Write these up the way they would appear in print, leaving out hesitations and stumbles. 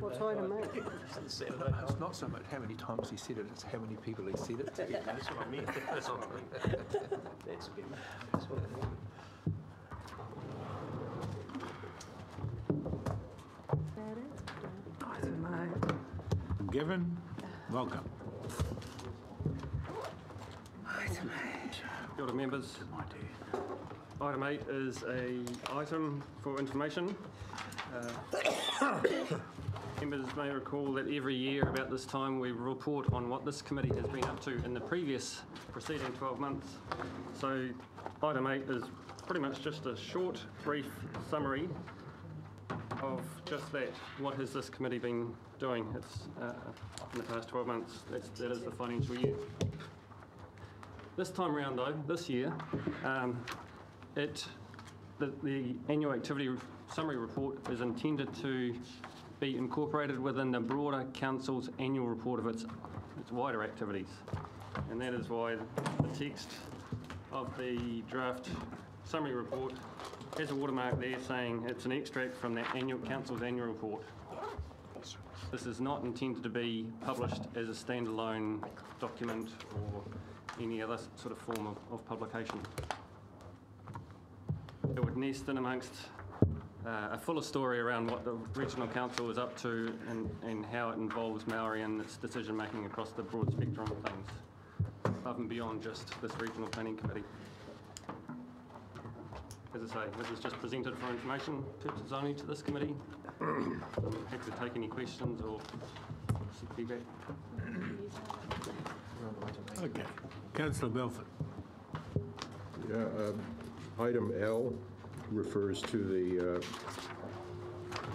What's item 8? It's not so much how many times he said it, it's how many people he said it to. That's what I meant. That's what I meant. That's good. That's what I meant. Item 8. Given, welcome. Item 8. Kia ora, members. Item 8 is an item for information. Members may recall that every year about this time we report on what this committee has been up to in the previous preceding 12 months. So item 8 is pretty much just a short, brief summary of just that. What has this committee been doing? It's in the past 12 months. That is the financial year. This time around though, this year, the annual activity summary report is intended to be incorporated within the broader council's annual report of its wider activities. And that is why the text of the draft summary report has a watermark there saying it's an extract from the council's annual report. This is not intended to be published as a standalone document or any other sort of form of publication. It would nest in amongst a fuller story around what the regional council is up to and how it involves Maori in its decision making across the broad spectrum of things, above and beyond just this regional planning committee. As I say, this is just presented for information purposes only to this committee. I'm happy to take any questions or seek feedback. Okay. Councillor Belford. Yeah, item L refers to the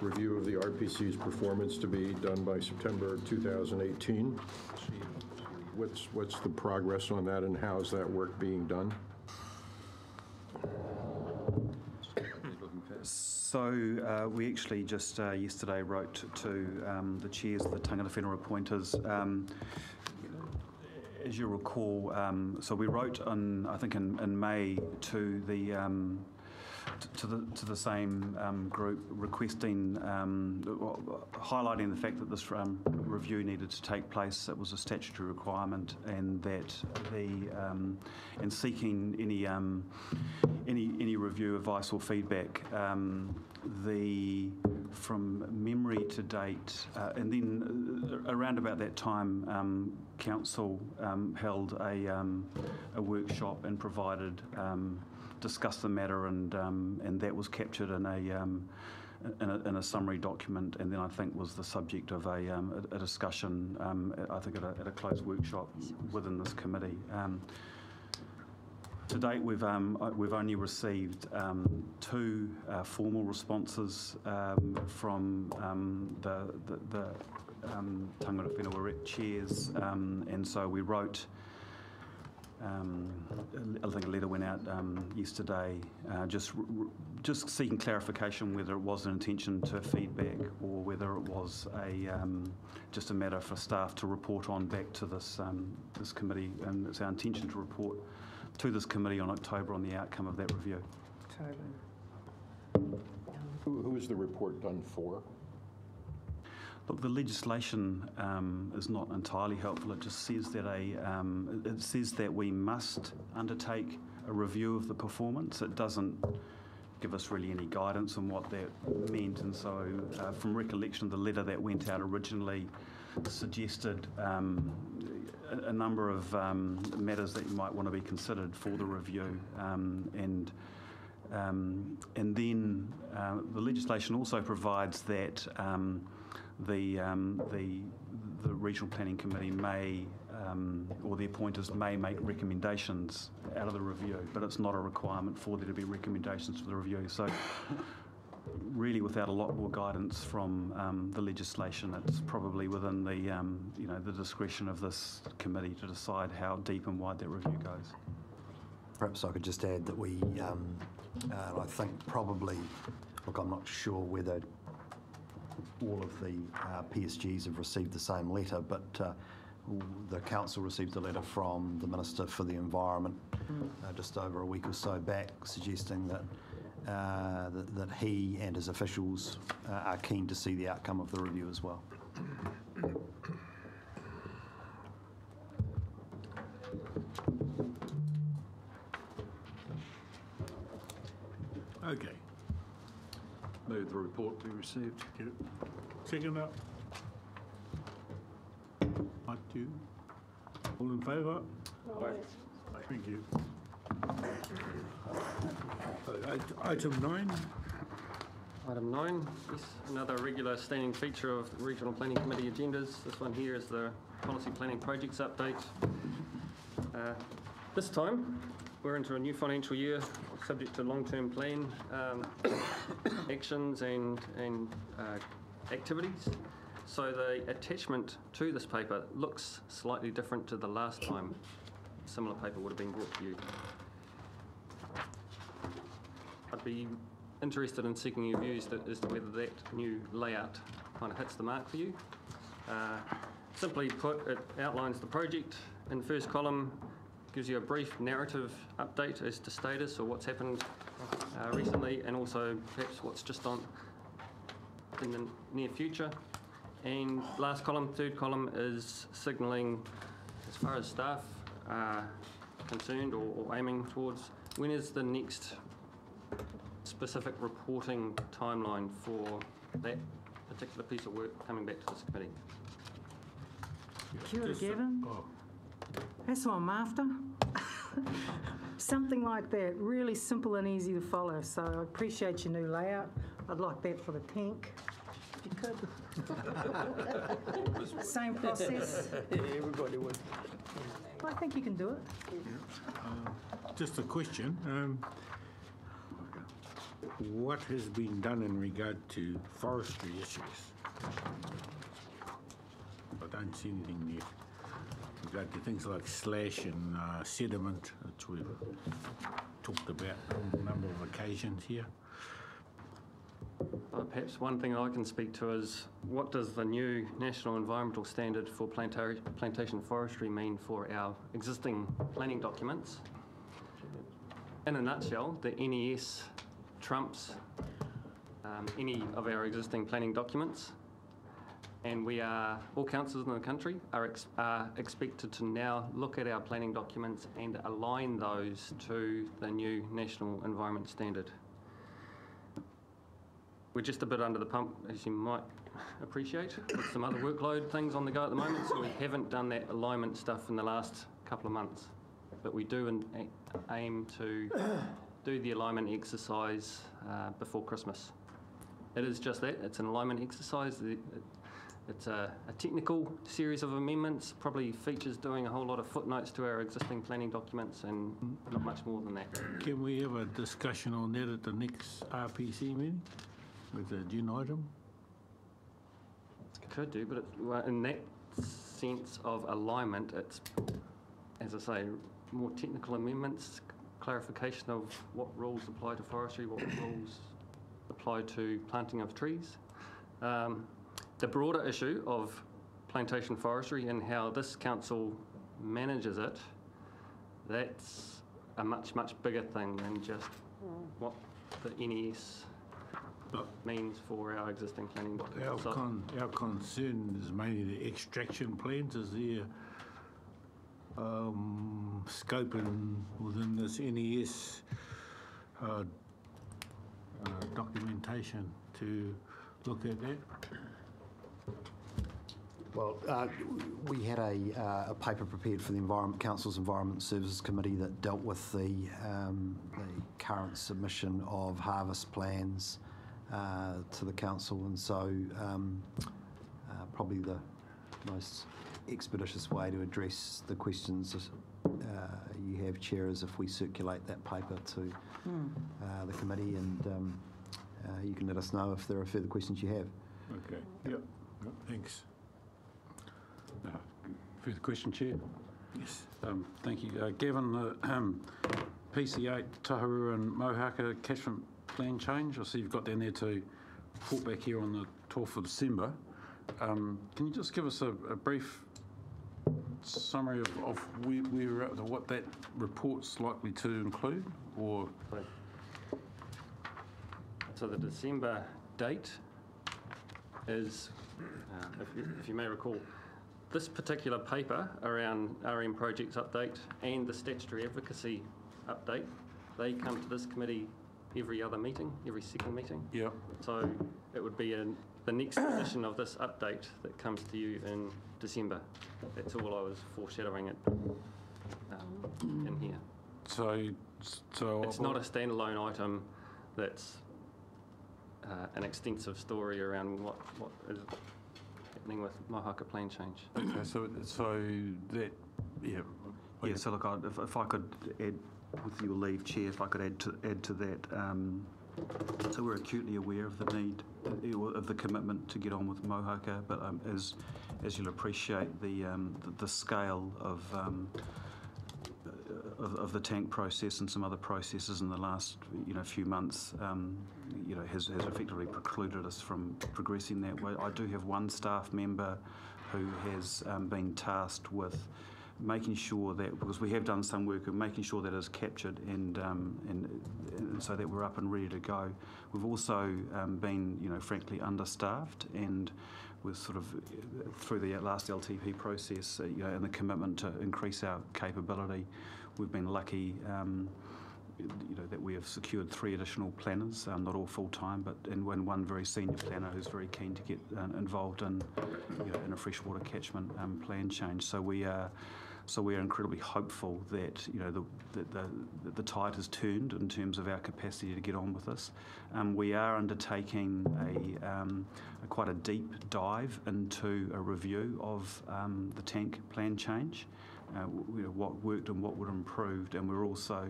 review of the RPC's performance to be done by September 2018. What's the progress on that and how is that work being done? So we actually just yesterday wrote to the chairs of the tangata whenua appointers. As you recall, so we wrote I think in May to the to the same group requesting, highlighting the fact that this review needed to take place. It was a statutory requirement, and that and seeking any review, advice or feedback. From memory to date, and then around about that time, council held a workshop and provided. Discussed the matter, and that was captured in a summary document, and then I think was the subject of a discussion. I think at a closed workshop within this committee. To date, we've only received 2 formal responses from the tangata whenua chairs, and so we wrote. I think a letter went out yesterday, just seeking clarification whether it was an intention to feedback or whether it was just a matter for staff to report on back to this committee, and it's our intention to report to this committee on October on the outcome of that review. Who is the report done for? Look, the legislation is not entirely helpful. It just says that it says that we must undertake a review of the performance. It doesn't give us really any guidance on what that meant. And so, from recollection, the letter that went out originally suggested a number of matters that might want to be considered for the review, and then the legislation also provides that. The Regional Planning Committee may, or the appointers may make recommendations out of the review, but it's not a requirement for there to be recommendations for the review. So really without a lot more guidance from the legislation, it's probably within the discretion of this committee to decide how deep and wide that review goes. Perhaps I could just add that we, I think probably, look, I'm not sure whether all of the PSGs have received the same letter, but the council received a letter from the Minister for the Environment just over a week or so back, suggesting that that he and his officials are keen to see the outcome of the review as well. Okay. Move the report be received. Second up. Not you. All in favour? Thank you. Item 9. Item 9, yes, another regular standing feature of the Regional Planning Committee agendas. This one here is the Policy Planning Projects update. This time, we're into a new financial year, subject to long-term plan actions and activities. So the attachment to this paper looks slightly different to the last time a similar paper would have been brought to you. I'd be interested in seeking your views as to whether that new layout kind of hits the mark for you. Simply put, it outlines the project in the first column, gives you a brief narrative update as to status or what's happened recently, and also perhaps what's just on in the near future. And last column, third column, is signalling, as far as staff are concerned or aiming towards, when is the next specific reporting timeline for that particular piece of work coming back to this committee? Kia ora, Gavin. Oh, That's what I'm after. Something like that, really simple and easy to follow. So I appreciate your new layout. I'd like that for the tank, if you could. Same process. Everybody would. I think you can do it. just a question. What has been done in regard to forestry issues? I don't see anything new. In regard to things like slash and sediment, which we've talked about on a number of occasions here. Perhaps one thing I can speak to is, what does the new National Environmental Standard for Plantation Forestry mean for our existing planning documents? In a nutshell, the NES trumps any of our existing planning documents, and we are, all councils in the country are expected to now look at our planning documents and align those to the new National Environment Standard. We're just a bit under the pump, as you might appreciate, with some other workload things on the go at the moment, so we haven't done that alignment stuff in the last couple of months. But we do aim to do the alignment exercise before Christmas. It is just that, it's an alignment exercise. It's a technical series of amendments, probably features doing a whole lot of footnotes to our existing planning documents and not much more than that. Can we have a discussion on that at the next RPC meeting with the agenda item? Could do, but in that sense of alignment, it's, as I say, more technical amendments, clarification of what rules apply to forestry, what rules apply to planting of trees. The broader issue of plantation forestry and how this council manages it, that's a much, much bigger thing than just what the NES means for our existing planning documents. Our concern is mainly the extraction plans. Is there scope within this NES documentation to look at that? Well, we had a paper prepared for the Council's Environment Services Committee that dealt with the current submission of harvest plans to the council, and so probably the most expeditious way to address the questions you have, Chair, is if we circulate that paper to the committee, and you can let us know if there are further questions you have. Okay. Yep. Thanks. Further question, Chair? Yes. Thank you. Gavin, PC8 Tahuru and Mohaka catchment plan change. I see you've got down there to report back here on the 12th of December. Can you just give us a brief summary of where we're at, what that report's likely to include? Or So the December date is, if you may recall, this particular paper around RM projects update and the statutory advocacy update, they come to this committee every other meeting, every second meeting. Yeah. So it would be the next edition of this update that comes to you in December. That's all I was foreshadowing it in here. So It's not a standalone item that's an extensive story around what is happening with Mohaka plan change. Okay, so that, yeah. Yeah, so look, if I could add, with your leave, Chair, if I could add to that. So we're acutely aware of the need, of the commitment to get on with Mohaka, but as you'll appreciate, the scale of the tank process and some other processes in the last few months has effectively precluded us from progressing that way. I do have one staff member who has been tasked with making sure that, because we have done some work of making sure that is captured and so that we're up and ready to go. We've also been frankly understaffed, and we're sort of through the last LTP process and the commitment to increase our capability, we've been lucky that we have secured 3 additional planners, not all full-time, but and one very senior planner who's very keen to get involved in a freshwater catchment plan change. So we are incredibly hopeful that the tide has turned in terms of our capacity to get on with this. We are undertaking quite a deep dive into a review of the tank plan change, what worked and what would improved, and we're also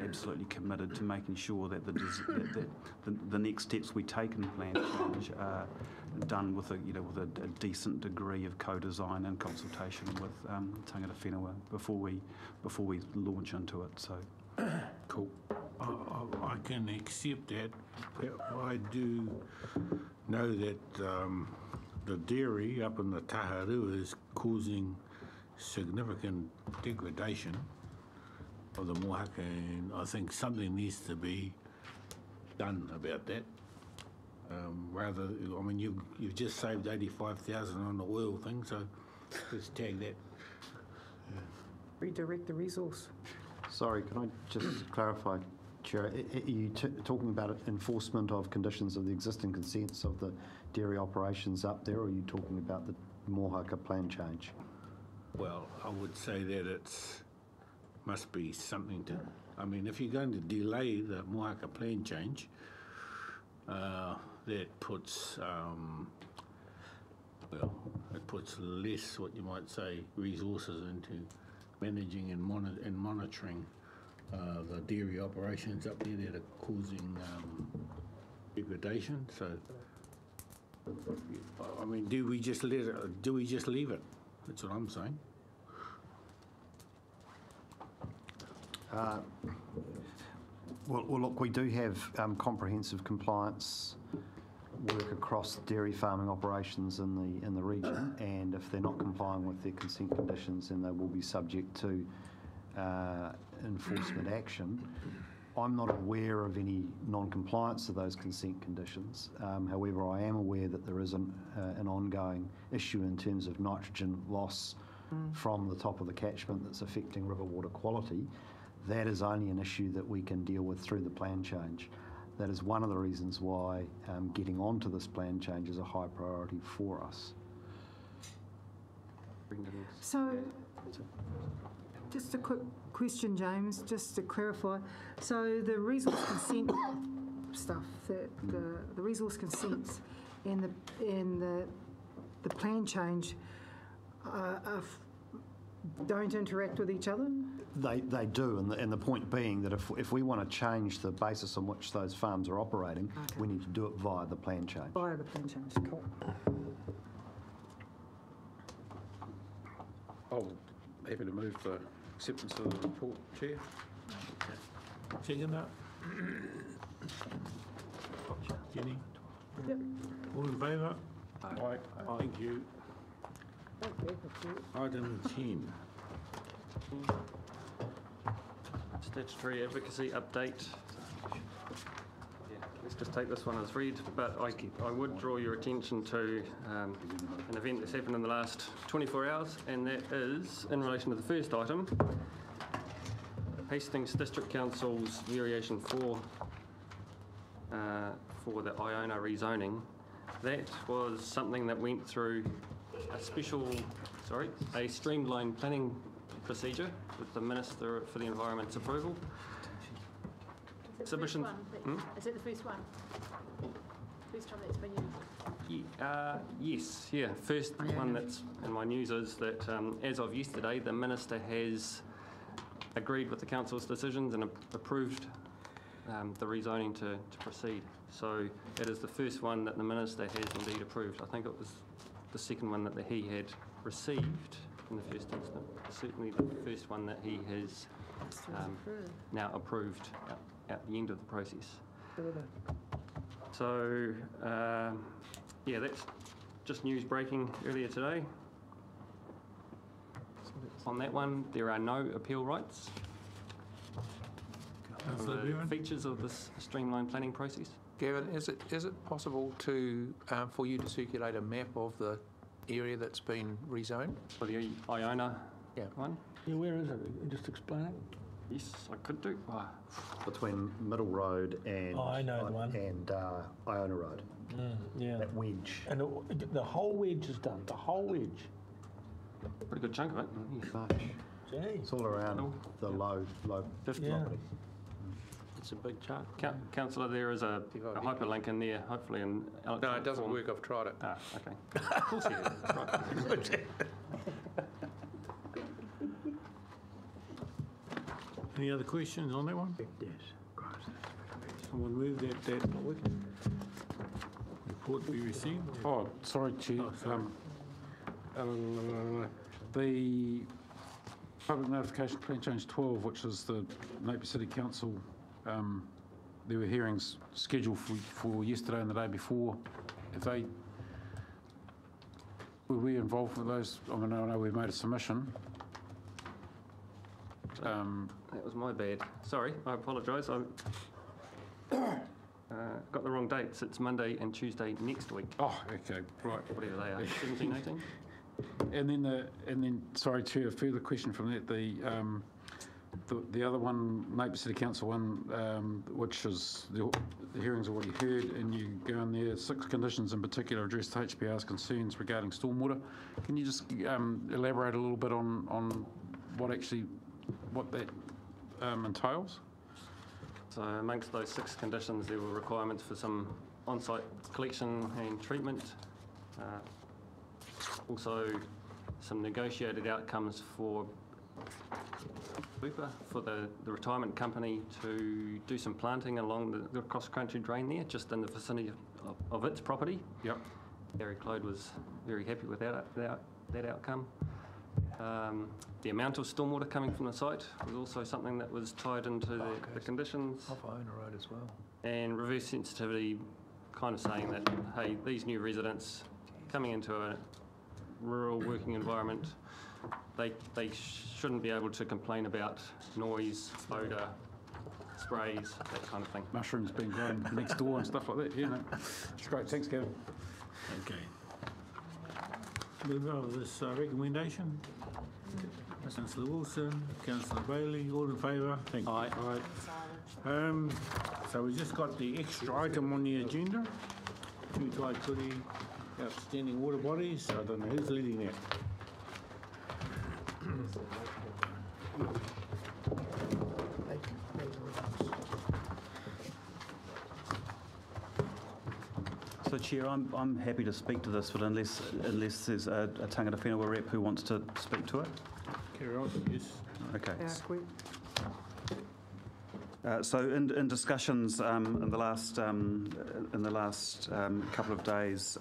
absolutely committed to making sure that the next steps we take in plan change are done with a decent degree of co-design and consultation with tangata whenua before we launch into it. So cool. I can accept that. I do know that the dairy up in the Taharua is causing significant degradation of the Mohaka, and I think something needs to be done about that. You've just saved 85,000 on the oil thing, so let's tag that. Redirect the resource. Sorry, can I just clarify, Chair? Are you talking about enforcement of conditions of the existing consents of the dairy operations up there, or are you talking about the Mohaka plan change? Well, I would say that must be something to... if you're going to delay the Mohaka plan change, that puts, it puts less, what you might say, resources into managing and monitoring the dairy operations up there that are causing degradation. So, do we just leave it? That's what I'm saying. Well, look, we do have comprehensive compliance work across dairy farming operations in the region, and if they're not complying with their consent conditions, then they will be subject to enforcement action. I'm not aware of any non-compliance to those consent conditions. However, I am aware that there is an ongoing issue in terms of nitrogen loss from the top of the catchment that's affecting river water quality. That is only an issue that we can deal with through the plan change. That is one of the reasons why getting onto this plan change is a high priority for us. So, just a quick question, James, just to clarify. So the resource consent stuff, the resource consents and the plan change don't interact with each other? They do, and the point being that if we want to change the basis on which those farms are operating, we need to do it via the plan change. Via the plan change, cool. Happy to move the acceptance of the report, Chair. Second that. Jenny? Yep. All in favour? Aye. Thank you. Item 10. Statutory advocacy update. let's just take this one as read, but I would draw your attention to an event that's happened in the last 24 hours, and that is in relation to the first item, Hastings District Council's variation for the Iona rezoning. That was something that went through a streamlined planning procedure with the Minister for the Environment's approval. Submission. Is it the first one? First time that's been used? Yes, first one that's in my news is that as of yesterday, the Minister has agreed with the Council's decisions and approved the rezoning to proceed. So it is the first one that the Minister has indeed approved. I think it was the second one that he had received in the first instance. Certainly the first one that he has now approved at the end of the process. So, yeah, that's just news breaking earlier today. On that one, there are no appeal rights. The features of this streamlined planning process. Gavin, is it possible to for you to circulate a map of the area that's been rezoned? For the Iona one? Yeah, where is it? Just explain it. Yes, I could do. Between Middle Road and I know the one. And Iona Road. Yeah. That wedge. And the whole wedge is done. The whole wedge. Pretty good chunk of it. Yes. It's all around the low 50 property. It's a big chunk. Councillor, there is a hyperlink in there, hopefully in electronic No, it doesn't form. work. I've tried it. Ah, okay. Of course you have. That's right. Any other questions on that one? Yes. Someone move that report be received? Oh, sorry, Chair. The Public Notification Plan Change 12, which is the Napier City Council, there were hearings scheduled for yesterday and the day before. Were we involved with those? I mean, I know we made a submission. That was my bad. Sorry, I apologise. I got the wrong dates. It's Monday and Tuesday next week. Oh, okay, right. Whatever they are, 17, 18. And then, sorry, Chair, a further question from that. The other one, Napier City Council one, which is the hearing's already heard, and you go in there, 6 conditions in particular addressed HPR's concerns regarding stormwater. Can you just elaborate a little bit on what that entails? So amongst those 6 conditions, there were requirements for some on-site collection and treatment. Also, some negotiated outcomes for the retirement company to do some planting along the cross-country drain there, just in the vicinity of its property. Yep. Gary Clode was very happy with that outcome. The amount of stormwater coming from the site was also something that was tied into the conditions. Off Iona Road as well. And reverse sensitivity, kind of saying that, hey, these new residents coming into a rural working environment, they shouldn't be able to complain about noise, odour, sprays, that kind of thing. Mushrooms being grown next door and stuff like that. Yeah, no. It's great. Thanks, Kevin. Okay. Move on with this recommendation. Councillor Wilson, Councillor Bailey, all in favour? Thank you. Aye. Aye. So we just got the extra item on the agenda. Tutai Kuri, outstanding water bodies. I don't know who's leading that. So, Chair, I'm happy to speak to this, but unless there's a tangata whenua rep who wants to speak to it. Carry on, yes. Okay. So, in discussions in the last couple of days,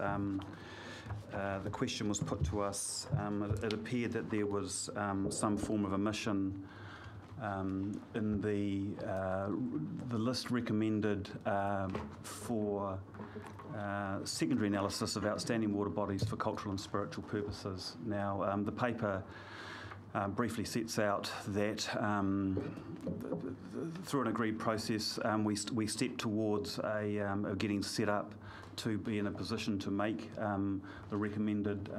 the question was put to us. It appeared that there was some form of omission in the list recommended for secondary analysis of outstanding water bodies for cultural and spiritual purposes. Now, the paper briefly sets out that through an agreed process, we step towards getting set up to be in a position to make the recommended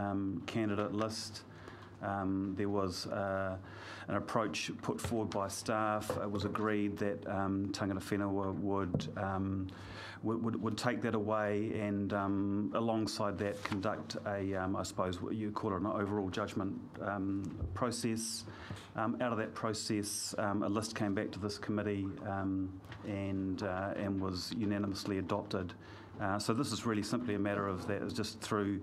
candidate list. There was an approach put forward by staff. It was agreed that Tangata Whenua would take that away and alongside that conduct a, I suppose what you call it, an overall judgment process. Out of that process, a list came back to this committee and was unanimously adopted. So this is really simply a matter of that, just through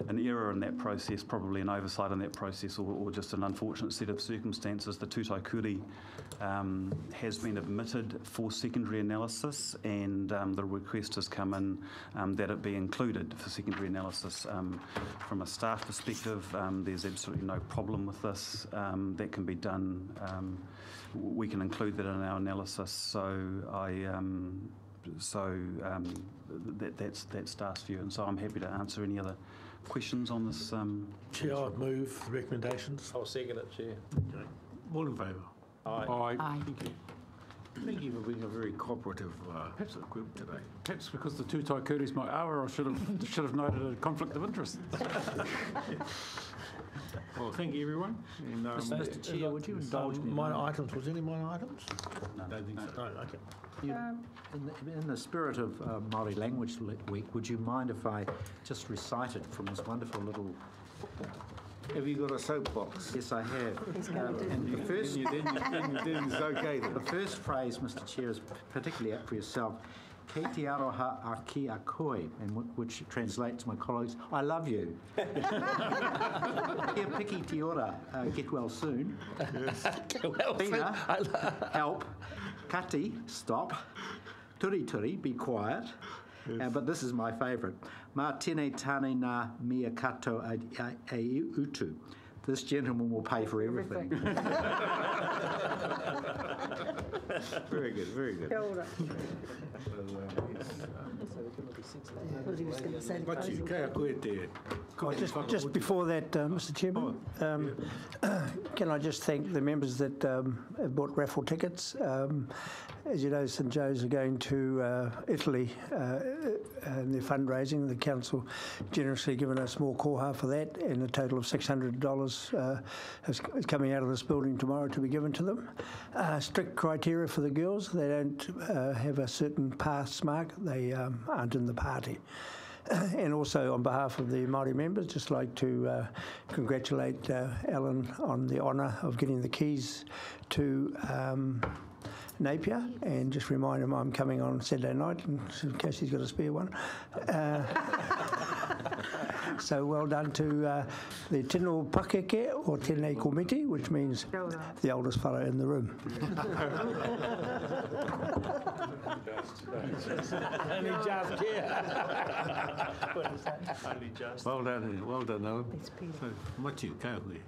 an error in that process, probably an oversight in that process, or just an unfortunate set of circumstances. The tūtaukuri has been admitted for secondary analysis, and the request has come in that it be included for secondary analysis. From a staff perspective, there's absolutely no problem with this. That can be done. We can include that in our analysis. So that's staff's view, and so I'm happy to answer any other questions on this. Chair, I'd move the recommendations. I'll second it, Chair. Okay. All in favour? Aye. Aye. Thank you. Thank you for being a very cooperative group today. Perhaps because the tūtaukuri is my hour, I should have noted a conflict of interest. Well, thank you, everyone. And, Mr. Chair, would you indulge me? Minor items. Was any minor items? No, Don't think so. No, okay. In the spirit of Māori Language Week, would you mind if I just recited from this wonderful little... Have you got a soapbox? Yes, I have. And the first... Then it's okay then. The first phrase, Mr. Chair, is particularly apt for yourself. Kei te aroha a ki a koe, and which translates, my colleagues, I love you. Kia piki te ora, get well soon. Yes. Pina, help. Kati, stop. Turi turi, be quiet. Yes. But this is my favourite. Mā tēnei tāne nā mea kato e utu. This gentleman will pay for everything. Very good, very good. Just before that, Mr. Chairman, can I just thank the members that have bought raffle tickets. As you know, St Joe's are going to Italy and their fundraising. The council generously given a small koha for that, and a total of $600 is coming out of this building tomorrow to be given to them. Strict criteria for the girls. They don't have a certain pass mark. They aren't in the party. And also on behalf of the Māori members, just like to congratulate Alan on the honour of getting the keys to Napier, and just remind him I'm coming on Saturday night in case he's got a spare one. So well done to the Tino Pakeke or Tēnei Komiti, which means the oldest fellow in the room. Only just, yeah. Only just. Well done, Owen. So, Matiu, ka koe.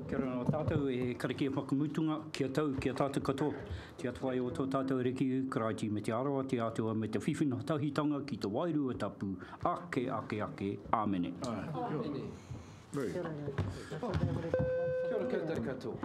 Kia ora o tātou e karakia whakamutunga kia tau kia tātou katoa. Te atawai o tō tātou reki u, karaiti me te aroa, te atua me te whiwhina tahitanga ki te wairua tapu. Ake, ake, ake, āmene. Very good. Kia ora koutou katoa.